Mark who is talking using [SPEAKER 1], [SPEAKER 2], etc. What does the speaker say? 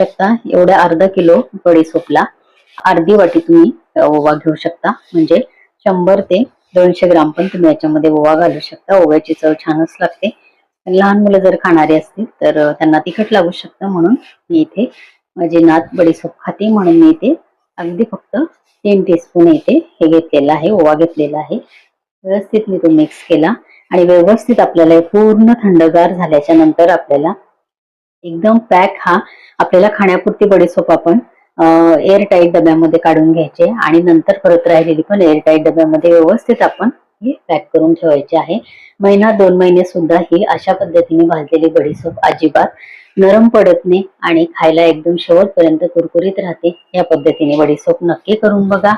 [SPEAKER 1] शकता एवढ्या अर्धा किलो बडीशोपला अर्धी वाटी तुम्ही ओवा घेऊ शकता. म्हणजे 100 ते 200 ग्राम पण तुम्ही याच्यामध्ये ओवा घालू शकता. ओव्याची चव छानच लागते. लहान मुलं जर खाणारी असतील तर त्यांना तिखट लागू शकतं, म्हणून मी इथे माझी नात बडीशोप खाते म्हणून मी इथे अगदी फक्त 3 टीस्पून इथे हे घेतलेलं आहे, ओवा घेतलेला आहे. व्यवस्थित मी तो मिक्स केला आणि व्यवस्थित आपल्याला पूर्ण थंडगार झाल्याच्या नंतर आपल्याला एकदम पॅक हा आपल्याला खाण्यापुरती बडीशोप आपण एअर टाईट डब्यामध्ये काढून घ्यायचे आणि नंतर परत राहिलेली पण एअर टाईट डब्यामध्ये व्यवस्थित आपण हे पॅक करून ठेवायचे आहे. महिना 2 महिने सुद्धा ही अशा पद्धतीने भाजलेली बडीशोप अजिबात नरम पडत नाही आणि खायला एकदम शेवटपर्यंत कुरकुरीत राहते. या पद्धतीने बडीशोप नक्की करून बघा.